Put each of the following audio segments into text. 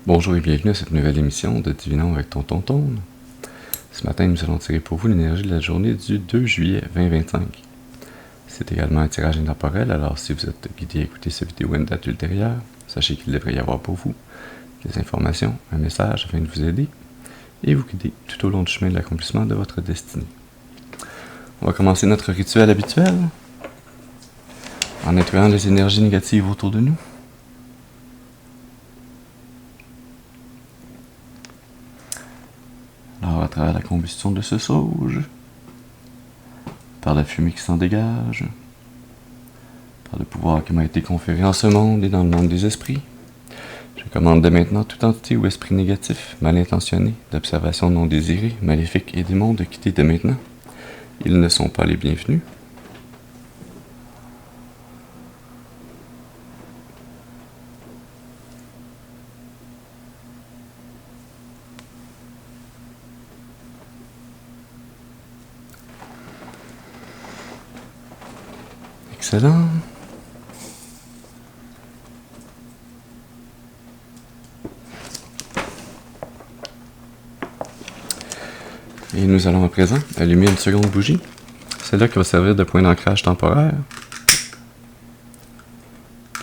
Bonjour et bienvenue à cette nouvelle émission de Divinons avec Tonton Tone. Ce matin, nous allons tirer pour vous l'énergie de la journée du 2 juillet 2025. C'est également un tirage intemporel, alors si vous êtes guidé à écouter cette vidéo à une date ultérieure, sachez qu'il devrait y avoir pour vous des informations, un message afin de vous aider et vous guider tout au long du chemin de l'accomplissement de votre destinée. On va commencer notre rituel habituel en nettoyant les énergies négatives autour de nous. Alors, à travers la combustion de ce sauge, par la fumée qui s'en dégage, par le pouvoir qui m'a été conféré en ce monde et dans le monde des esprits, je commande dès maintenant toute entité ou esprit négatif, mal intentionné, d'observation non désirée, maléfique et démon de quitter dès maintenant. Ils ne sont pas les bienvenus. Excellent. Et nous allons à présent allumer une seconde bougie. Celle-là qui va servir de point d'ancrage temporaire.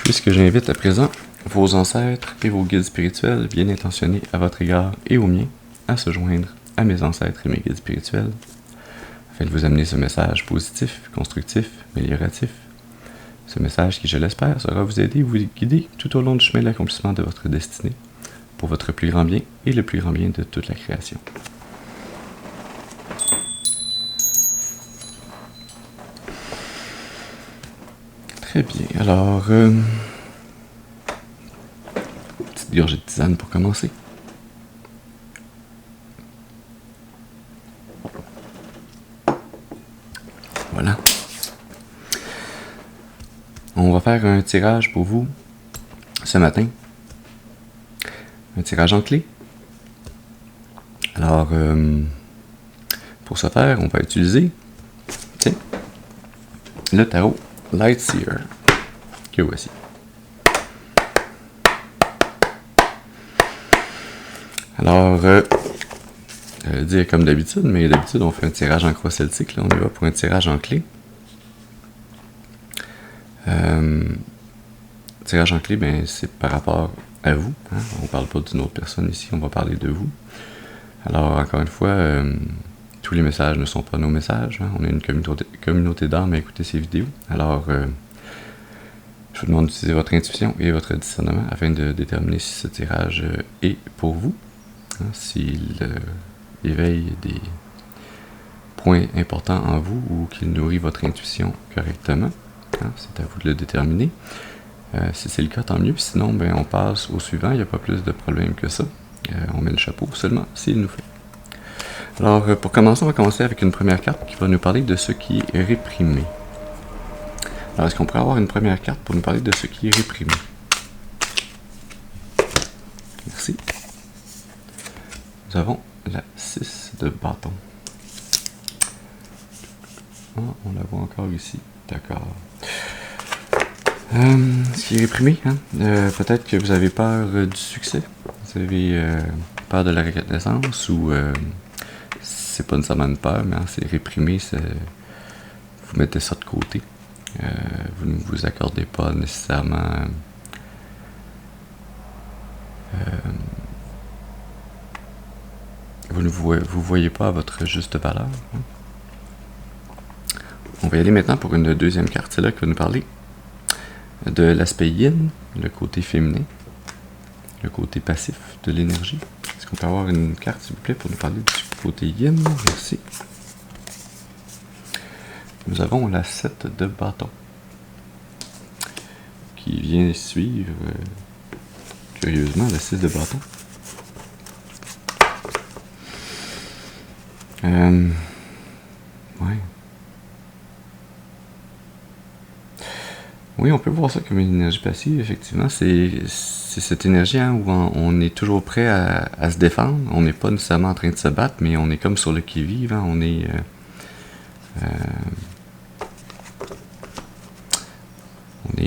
Puisque j'invite à présent vos ancêtres et vos guides spirituels bien intentionnés à votre égard et au mien à se joindre à mes ancêtres et mes guides spirituels afin de vous amener ce message positif, constructif, amélioratif. Ce message qui, je l'espère, sera vous aider et vous guider tout au long du chemin de l'accomplissement de votre destinée pour votre plus grand bien et le plus grand bien de toute la création. Très bien, alors, petite gorgée de tisane pour commencer. Voilà. On va faire un tirage pour vous ce matin. Un tirage en clé. Alors, pour ce faire, on va utiliser le tarot Lightseer, que voici. Alors, je vais dire comme d'habitude, mais d'habitude on fait un tirage en croix celtique, là on y va pour un tirage en clé. Tirage en clé, ben, c'est par rapport à vous, hein? On ne parle pas d'une autre personne ici, on va parler de vous. Alors, encore une fois, tous les messages ne sont pas nos messages, hein? On est une communauté d'âmes à écouter ces vidéos. Alors, je vous demande d'utiliser votre intuition et votre discernement afin de déterminer si ce tirage est pour vous, hein? S'il éveille des points importants en vous ou qu'il nourrit votre intuition correctement. Hein? C'est à vous de le déterminer. Si c'est le cas, tant mieux. Sinon, ben, on passe au suivant. Il n'y a pas plus de problème que ça. On met le chapeau seulement s'il nous fait. Alors, pour commencer, on va commencer avec une première carte qui va nous parler de ce qui est réprimé. Alors, est-ce qu'on pourrait avoir une première carte pour nous parler de ce qui est réprimé? Merci. Nous avons la 6 de bâton. Ah, on la voit encore ici. D'accord. Ce qui est réprimé, hein? Peut-être que vous avez peur du succès. Vous avez peur de la reconnaissance ou c'est pas nécessairement une peur, mais hein, c'est réprimé, vous mettez ça de côté. Vous ne vous accordez pas nécessairement vous ne vous voyez pas à votre juste valeur. Hein? On va y aller maintenant pour une deuxième carte. C'est là qui va nous parler de l'aspect yin, le côté féminin, le côté passif de l'énergie. Est-ce qu'on peut avoir une carte, s'il vous plaît, pour nous parler du côté yin? Merci. Nous avons la 7 de bâton qui vient suivre, curieusement, la 6 de bâton. Ouais. Oui, on peut voir ça comme une énergie passive, effectivement. C'est cette énergie, hein, où on est toujours prêt à se défendre. On n'est pas nécessairement en train de se battre, mais on est comme sur le qui-vive. Hein. On est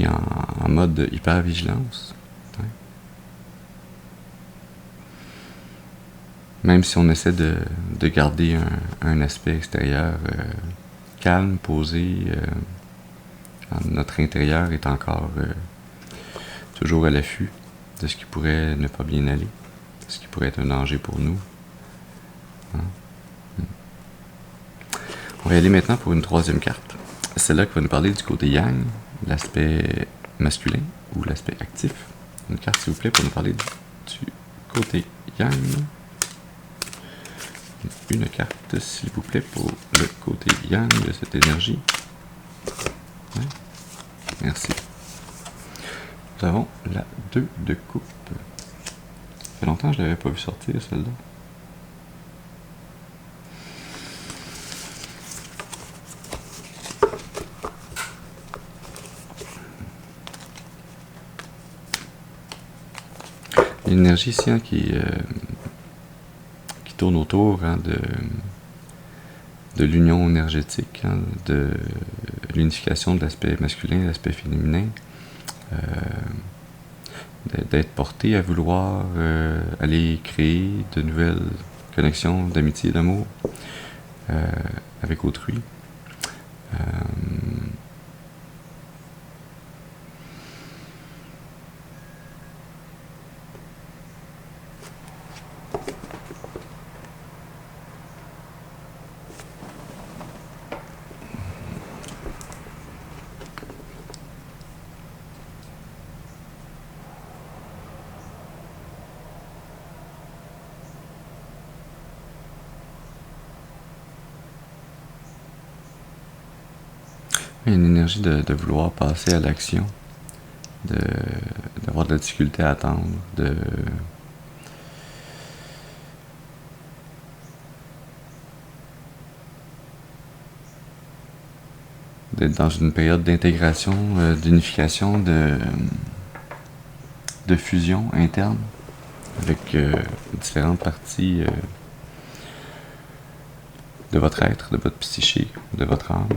en mode hyper-vigilance. Ouais. même si on essaie de garder un aspect extérieur calme, posé, notre intérieur est encore toujours à l'affût de ce qui pourrait ne pas bien aller, de ce qui pourrait être un danger pour nous. Hein? On va y aller maintenant pour une troisième carte. Celle-là qui va nous parler du côté yang, l'aspect masculin ou l'aspect actif. Une carte, s'il vous plaît, pour nous parler du côté yang. Une carte, s'il vous plaît, pour le côté yang de cette énergie. Ouais. Merci. Nous avons la 2 de coupe. Ça fait longtemps que je ne l'avais pas vu sortir, celle-là. Il y a une énergie ici hein, qui tourne autour hein, de l'union énergétique, hein, de l'unification de l'aspect masculin et de l'aspect féminin, d'être porté à vouloir aller créer de nouvelles connexions d'amitié et d'amour avec autrui. Il y a une énergie de vouloir passer à l'action, d'avoir de la difficulté à attendre, d'être dans une période d'intégration, d'unification, de fusion interne avec différentes parties de votre être, de votre psyché, de votre âme.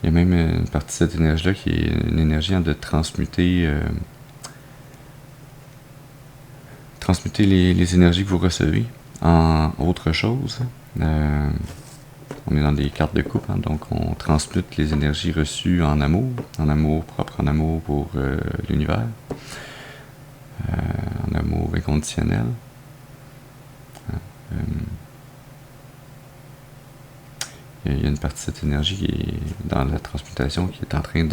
Il y a même une partie de cette énergie-là qui est une énergie de transmuter les énergies que vous recevez en autre chose. On est dans des cartes de coupe, hein, donc on transmute les énergies reçues en amour propre, en amour pour l'univers, en amour inconditionnel. Il y a une partie de cette énergie qui est dans la transmutation qui est en train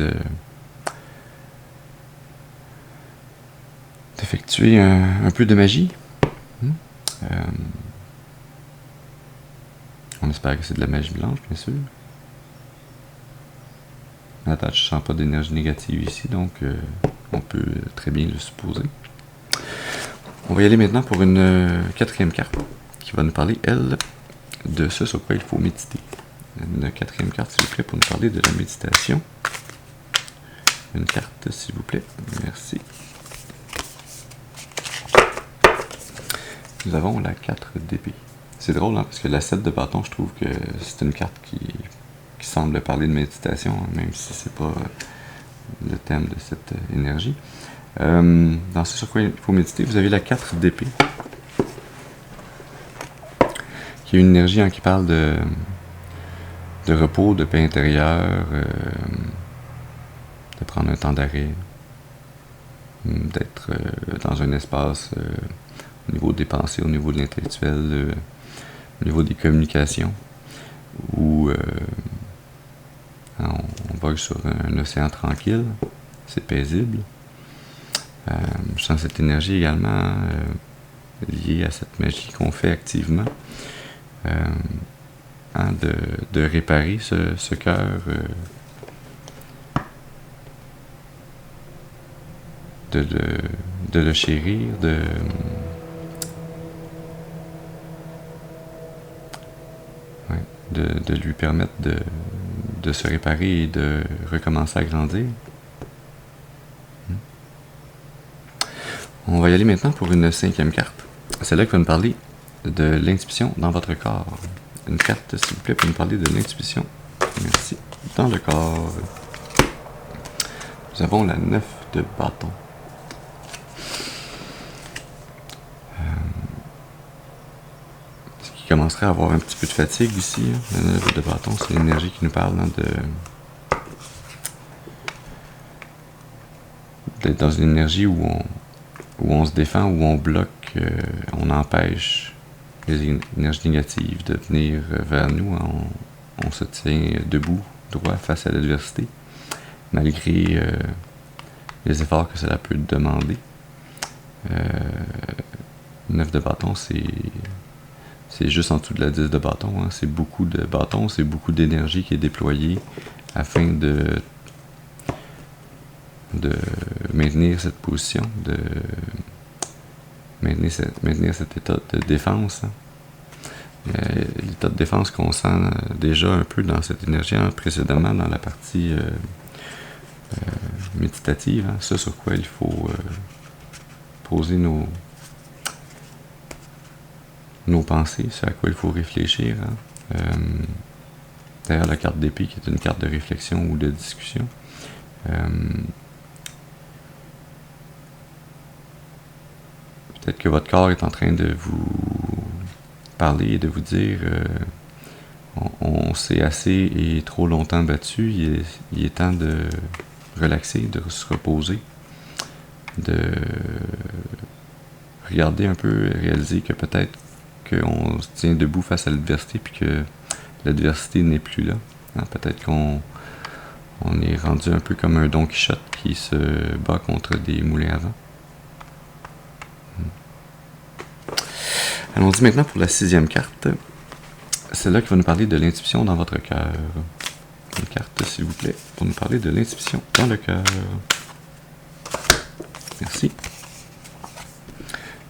d'effectuer un peu de magie. On espère que c'est de la magie blanche, bien sûr. À date, je ne sens pas d'énergie négative ici, donc on peut très bien le supposer. On va y aller maintenant pour une quatrième carte qui va nous parler, elle, de ce sur quoi il faut méditer. Une quatrième carte, s'il vous plaît, pour nous parler de la méditation. Une carte, s'il vous plaît. Merci. Nous avons la 4 d'épée. C'est drôle, hein, parce que la 7 de bâton, je trouve que c'est une carte qui semble parler de méditation, hein, même si c'est pas le thème de cette énergie. Dans ce sur quoi il faut méditer, vous avez la 4 d'épée, qui est une énergie hein, qui parle de repos, de paix intérieure, de prendre un temps d'arrêt, d'être dans un espace au niveau des pensées, au niveau de l'intellectuel, au niveau des communications, où on vogue sur un océan tranquille, c'est paisible. Je sens cette énergie également liée à cette magie qu'on fait activement, hein, de réparer ce cœur, de le chérir, de lui permettre de se réparer et de recommencer à grandir. On va y aller maintenant pour une 5e carte. Celle-là qui va nous parler de l'intuition dans votre corps. Une carte, s'il vous plaît, pour nous parler de l'intuition Merci. Dans le corps, nous avons la 9 de bâton. Ce qui commencerait à avoir un petit peu de fatigue ici. La 9 de bâton, c'est l'énergie qui nous parle d'être dans une énergie où on se défend, où on bloque, on empêche les énergies négatives de venir vers nous. On se tient debout, droit, face à l'adversité, malgré les efforts que cela peut demander. 9 de bâton, c'est juste en dessous de la 10 de bâton. Hein. C'est beaucoup de bâton, c'est beaucoup d'énergie qui est déployée afin de maintenir cette position, de maintenir cet état de défense. Hein. L'état de défense qu'on sent déjà un peu dans cette énergie hein, précédemment dans la partie méditative, hein, ça sur quoi il faut poser nos pensées, c'est à quoi il faut réfléchir. Hein. D'ailleurs, la carte d'épée qui est une carte de réflexion ou de discussion. Peut-être que votre corps est en train de vous parler et de vous dire on s'est assez et trop longtemps battu, il est temps de relaxer, de se reposer, de regarder un peu, réaliser que peut-être qu'on se tient debout face à l'adversité puis que l'adversité n'est plus là. Hein, peut-être qu'on est rendu un peu comme un Don Quichotte qui se bat contre des moulins à vent. Allons-y maintenant pour la 6e carte. Celle-là qui va nous parler de l'intuition dans votre cœur. Une carte, s'il vous plaît, pour nous parler de l'intuition dans le cœur. Merci.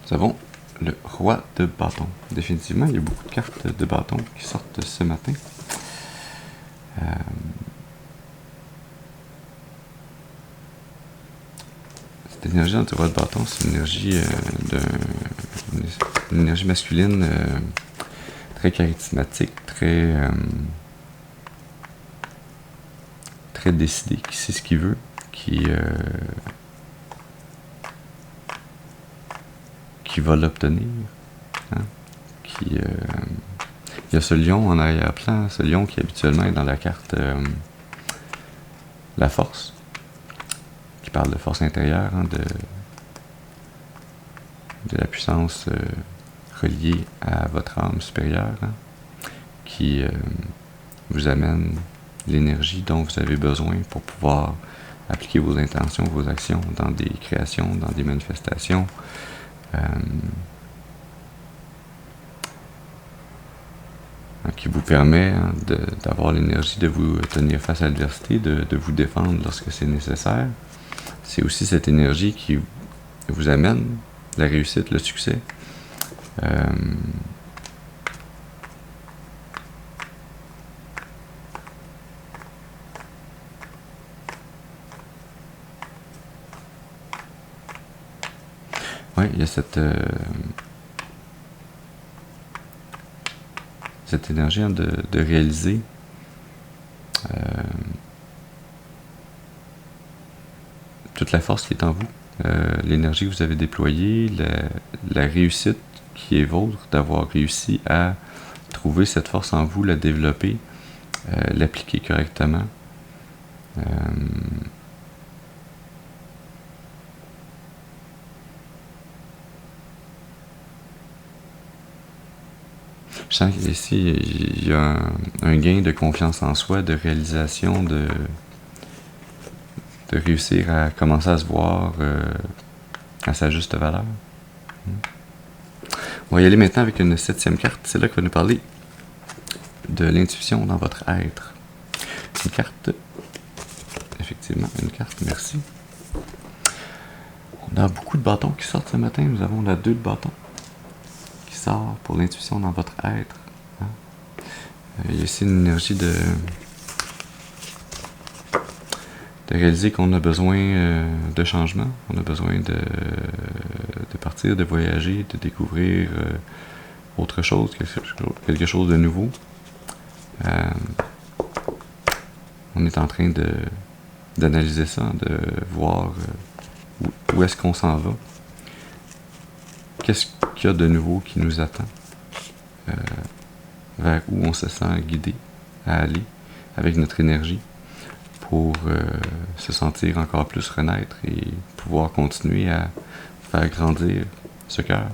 Nous avons le roi de bâton. Définitivement, il y a beaucoup de cartes de bâton qui sortent ce matin. Cette énergie dans le roi de bâton, c'est une énergie une énergie masculine très charismatique, très décidé, qui sait ce qu'il veut, qui va l'obtenir. Hein? Il y a ce lion en arrière-plan, ce lion qui habituellement est dans la carte la force, qui parle de force intérieure, hein, de la puissance reliée à votre âme supérieure, hein, qui vous amène l'énergie dont vous avez besoin pour pouvoir appliquer vos intentions, vos actions dans des créations, dans des manifestations. Qui vous permet hein, d'avoir l'énergie de vous tenir face à l'adversité, de vous défendre lorsque c'est nécessaire. C'est aussi cette énergie qui vous amène la réussite, le succès. Oui, il y a cette énergie hein, de réaliser toute la force qui est en vous, l'énergie que vous avez déployée, la réussite qui est vôtre, d'avoir réussi à trouver cette force en vous, la développer, l'appliquer correctement. Je sens qu'ici, il y a un gain de confiance en soi, de réalisation, de réussir à commencer à se voir à sa juste valeur. On va y aller maintenant avec une 7e carte. C'est là qu'on va nous parler de l'intuition dans votre être. Une carte. Effectivement, une carte, merci. On a beaucoup de bâtons qui sortent ce matin. Nous avons la 2 de bâton qui sort pour l'intuition dans votre être. Hein? Il y a ici une énergie de réaliser qu'on a besoin de changement, on a besoin de partir, de voyager, de découvrir autre chose, quelque chose de nouveau. on est en train d'analyser ça, de voir où est-ce qu'on s'en va. Qu'est-ce qu'il y a de nouveau qui nous attend? Vers où on se sent guidé à aller avec notre énergie pour se sentir encore plus renaître et pouvoir continuer à faire grandir ce cœur.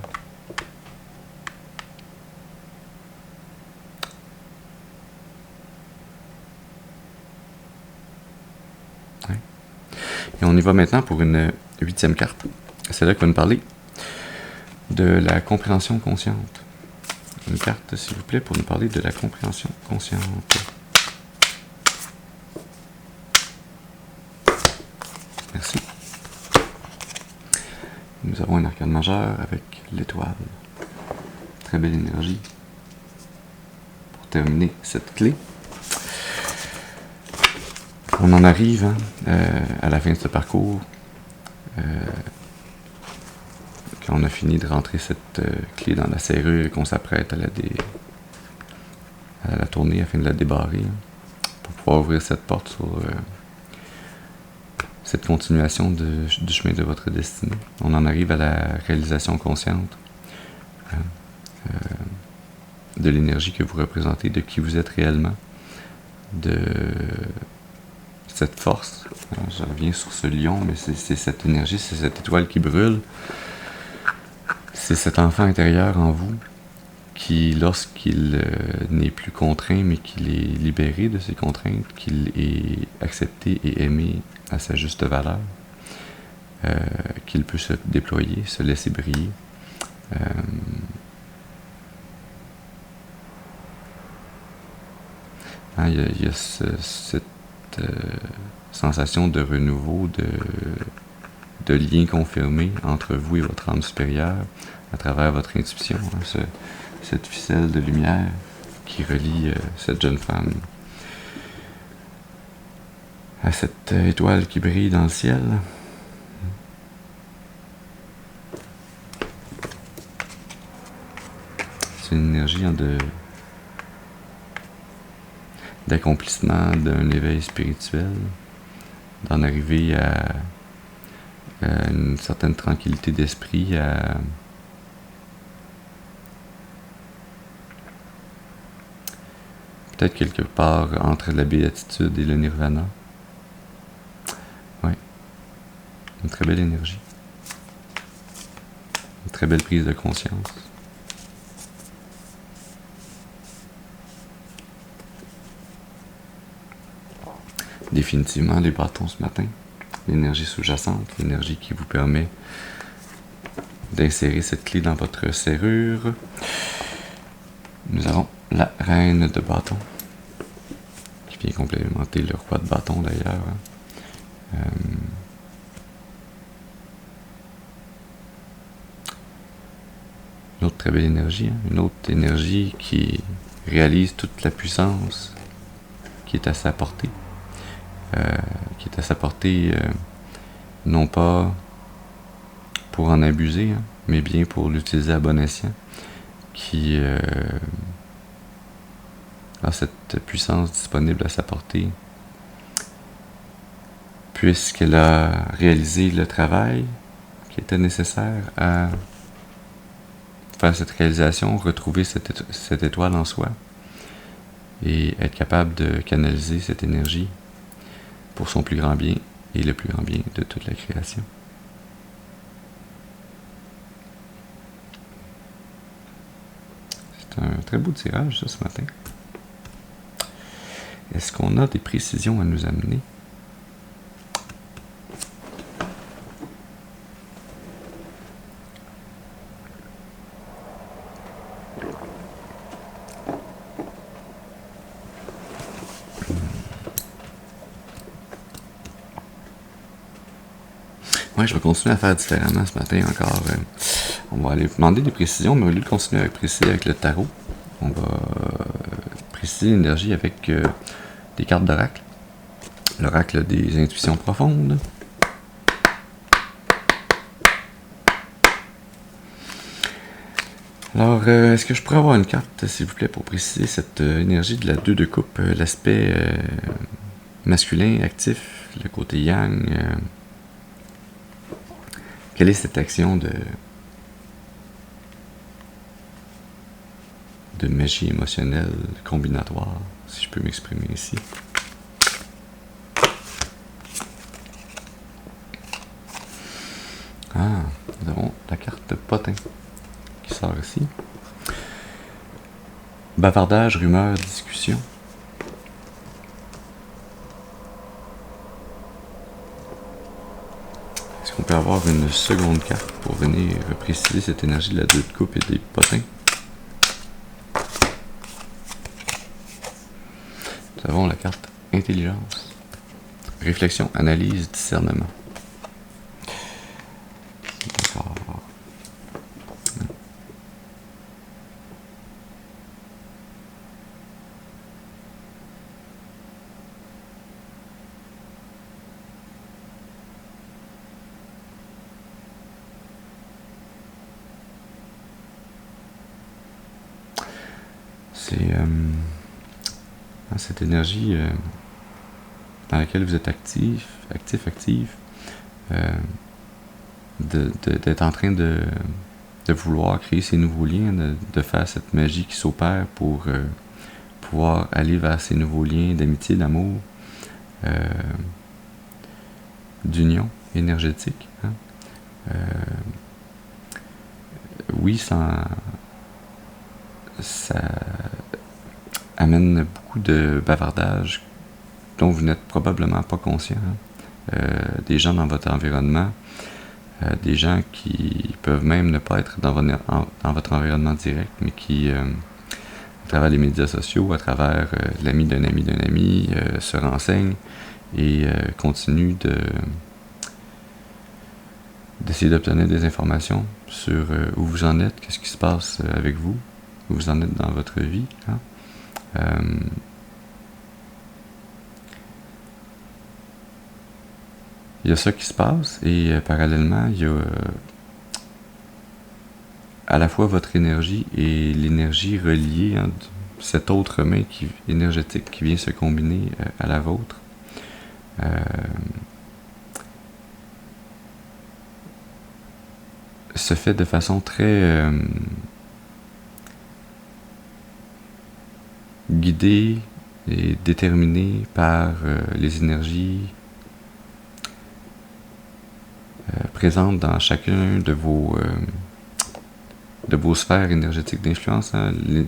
Ouais. Et on y va maintenant pour une 8e carte. C'est là qu'on va nous parler de la compréhension consciente. Une carte, s'il vous plaît, pour nous parler de la compréhension consciente. Merci. Nous avons un arcane majeur avec l'étoile. Très belle énergie. Pour terminer cette clé. On en arrive à la fin de ce parcours. Quand on a fini de rentrer cette clé dans la serrure et qu'on s'apprête à la tourner afin de la débarrer, pour pouvoir ouvrir cette porte sur cette continuation du chemin de votre destinée. On en arrive à la réalisation consciente de l'énergie que vous représentez, de qui vous êtes réellement, de cette force. Je reviens sur ce lion, mais c'est cette énergie, c'est cette étoile qui brûle. C'est cet enfant intérieur en vous qui, lorsqu'il n'est plus contraint, mais qu'il est libéré de ses contraintes, qu'il est accepté et aimé à sa juste valeur, qu'il peut se déployer, se laisser briller. Il y a cette sensation de renouveau, de lien confirmé entre vous et votre âme supérieure à travers votre intuition, cette ficelle de lumière qui relie cette jeune femme à cette étoile qui brille dans le ciel. C'est une énergie d'accomplissement d'un éveil spirituel, d'en arriver à une certaine tranquillité d'esprit, peut-être quelque part entre la béatitude et le nirvana. Oui, une très belle énergie, une très belle prise de conscience. Définitivement les bâtons ce matin, l'énergie sous-jacente, l'énergie qui vous permet d'insérer cette clé dans votre serrure. Nous avons la reine de bâton qui vient complémenter le roi de bâton d'ailleurs. Une autre très belle énergie, une autre énergie qui réalise toute la puissance qui est à sa portée. Non pas pour en abuser, mais bien pour l'utiliser à bon escient, qui a cette puissance disponible à sa portée, puisqu'elle a réalisé le travail qui était nécessaire à faire cette réalisation, retrouver cette étoile en soi, et être capable de canaliser cette énergie pour son plus grand bien et le plus grand bien de toute la création. C'est un très beau tirage, ça, ce matin. Est-ce qu'on a des précisions à nous amener? Ouais, je vais continuer à faire différemment ce matin encore. On va aller demander des précisions, mais au lieu de continuer à préciser avec le tarot, on va préciser l'énergie avec des cartes d'oracle. L'oracle des intuitions profondes. Alors, est-ce que je pourrais avoir une carte, s'il vous plaît, pour préciser cette énergie de la 2 de coupe, l'aspect masculin, actif, le côté yang. Quelle est cette action de magie émotionnelle combinatoire, si je peux m'exprimer ici? Ah, nous avons la carte potin qui sort ici. Bavardage, rumeur, discussion. Est-ce qu'on peut avoir une seconde carte pour venir préciser cette énergie de la 2 de coupe et des potins? Nous avons la carte intelligence. Réflexion, analyse, discernement. D'accord. C'est cette énergie dans laquelle vous êtes actif, d'être en train de vouloir créer ces nouveaux liens, de faire cette magie qui s'opère pour pouvoir aller vers ces nouveaux liens d'amitié, d'amour, d'union énergétique. Oui, ça amène beaucoup de bavardage dont vous n'êtes probablement pas conscient. Des gens dans votre environnement, des gens qui peuvent même ne pas être dans votre environnement direct, mais qui, à travers les médias sociaux, à travers l'ami d'un ami, se renseignent et continuent d'essayer d'obtenir des informations sur où vous en êtes, qu'est-ce qui se passe avec vous, où vous en êtes dans votre vie. Il y a ça qui se passe et parallèlement, il y a à la fois votre énergie et l'énergie reliée, cette autre main énergétique qui vient se combiner à la vôtre. Se fait de façon très guidée et déterminée par les énergies présentes dans chacun de vos sphères énergétiques d'influence,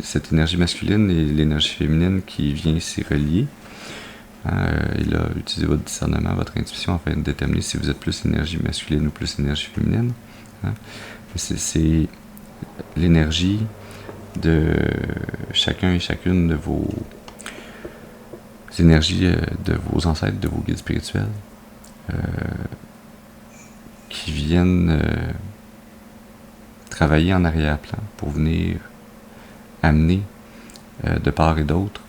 cette énergie masculine et l'énergie féminine qui vient s'y relier. Et là, utilisez votre discernement, votre intuition afin de déterminer si vous êtes plus énergie masculine ou plus énergie féminine. C'est l'énergie de chacun et chacune de vos énergies, de vos ancêtres, de vos guides spirituels, qui viennent travailler en arrière-plan pour venir amener de part et d'autre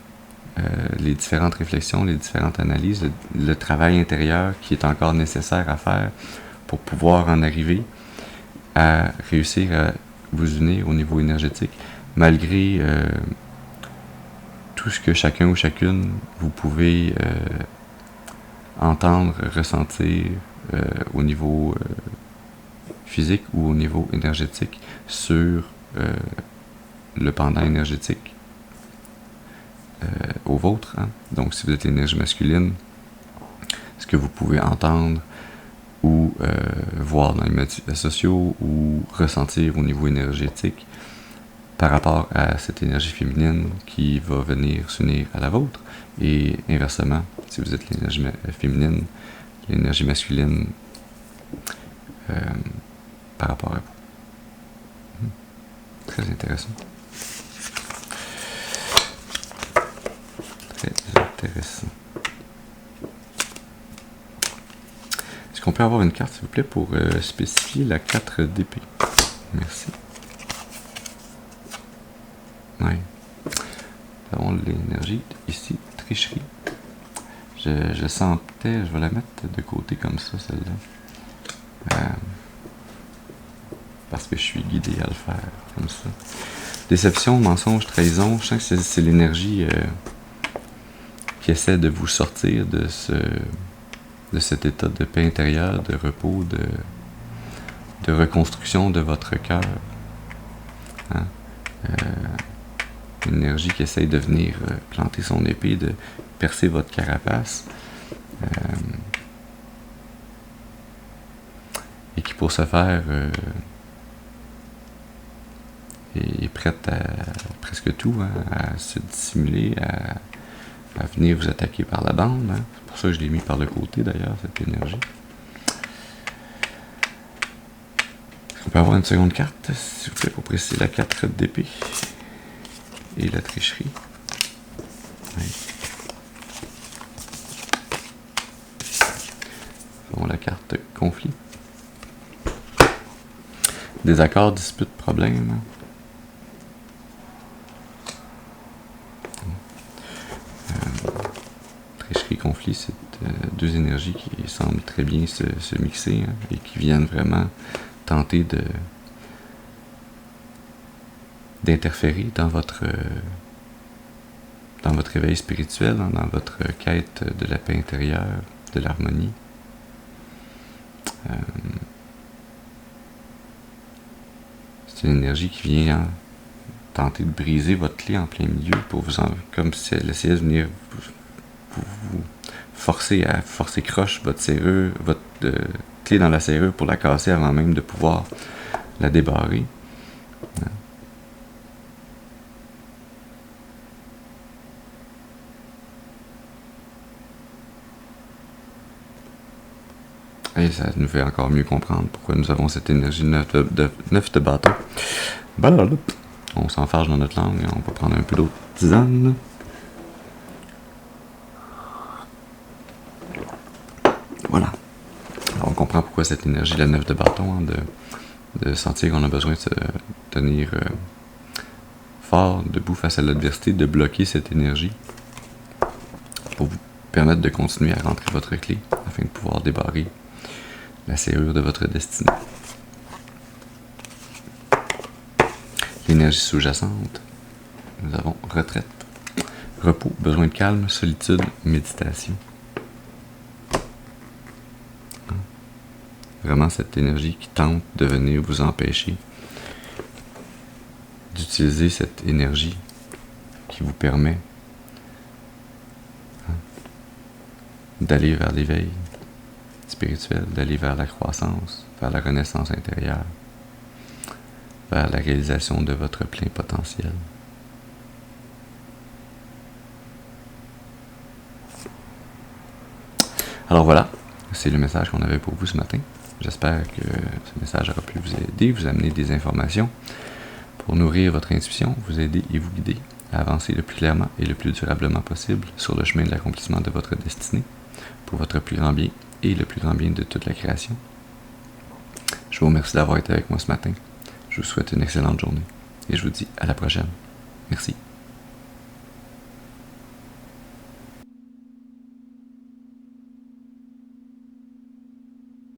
les différentes réflexions, les différentes analyses, le travail intérieur qui est encore nécessaire à faire pour pouvoir en arriver à réussir à vous unir au niveau énergétique, malgré tout ce que chacun ou chacune vous pouvez entendre, ressentir au niveau physique ou au niveau énergétique sur le pendant énergétique au vôtre. Donc si vous êtes l'énergie masculine, ce que vous pouvez entendre ou voir dans les médias sociaux ou ressentir au niveau énergétique par rapport à cette énergie féminine qui va venir s'unir à la vôtre, et inversement, si vous êtes l'énergie féminine, l'énergie masculine par rapport à vous. Très intéressant. Très intéressant. Est-ce qu'on peut avoir une carte, s'il vous plaît, pour spécifier la 4 d'épée? Merci. Oui. Nous avons l'énergie ici, tricherie. Je sentais, je vais la mettre de côté comme ça, celle-là. Parce que je suis guidé à le faire comme ça. Déception, mensonge, trahison, je sens que c'est l'énergie qui essaie de vous sortir de cet état de paix intérieure, de repos, de reconstruction de votre cœur. Hein? Une énergie qui essaye de venir planter son épée, de percer votre carapace. Et qui, pour ce faire, est prête à presque tout, hein, à se dissimuler, à venir vous attaquer par la bande. Hein. C'est pour ça que je l'ai mis par le côté, d'ailleurs, cette énergie. Est-ce qu'on peut avoir une seconde carte, s'il vous plaît, pour préciser la 4 d'épée et la tricherie? Oui. Bon, la carte conflit. Désaccord, dispute, problème. Tricherie, conflit, c'est deux énergies qui semblent très bien se mixer, hein, et qui viennent vraiment tenter d'interférer dans votre éveil spirituel, hein, dans votre quête de la paix intérieure, de l'harmonie. C'est une énergie qui vient tenter de briser votre clé en plein milieu pour comme si elle essayait de venir vous forcer à forcer croche votre serrure, votre clé dans la serrure pour la casser avant même de pouvoir la débarrer. Et ça nous fait encore mieux comprendre pourquoi nous avons cette énergie 9 de bâton. Voilà, on s'enfarge dans notre langue et on va prendre un peu d'eau de tisane. Voilà. Alors on comprend pourquoi cette énergie, la 9 de bâton, hein, de sentir qu'on a besoin de se tenir fort, debout face à l'adversité, de bloquer cette énergie pour vous permettre de continuer à rentrer votre clé afin de pouvoir débarrer la serrure de votre destinée. L'énergie sous-jacente, nous avons retraite, repos, besoin de calme, solitude, méditation. Vraiment cette énergie qui tente de venir vous empêcher d'utiliser cette énergie qui vous permet d'aller vers l'éveil spirituel, d'aller vers la croissance, vers la renaissance intérieure, vers la réalisation de votre plein potentiel. Alors voilà, c'est le message qu'on avait pour vous ce matin. J'espère que ce message aura pu vous aider, vous amener des informations pour nourrir votre intuition, vous aider et vous guider à avancer le plus clairement et le plus durablement possible sur le chemin de l'accomplissement de votre destinée, pour votre plus grand bien et le plus grand bien de toute la création. Je vous remercie d'avoir été avec moi ce matin. Je vous souhaite une excellente journée et je vous dis à la prochaine. Merci.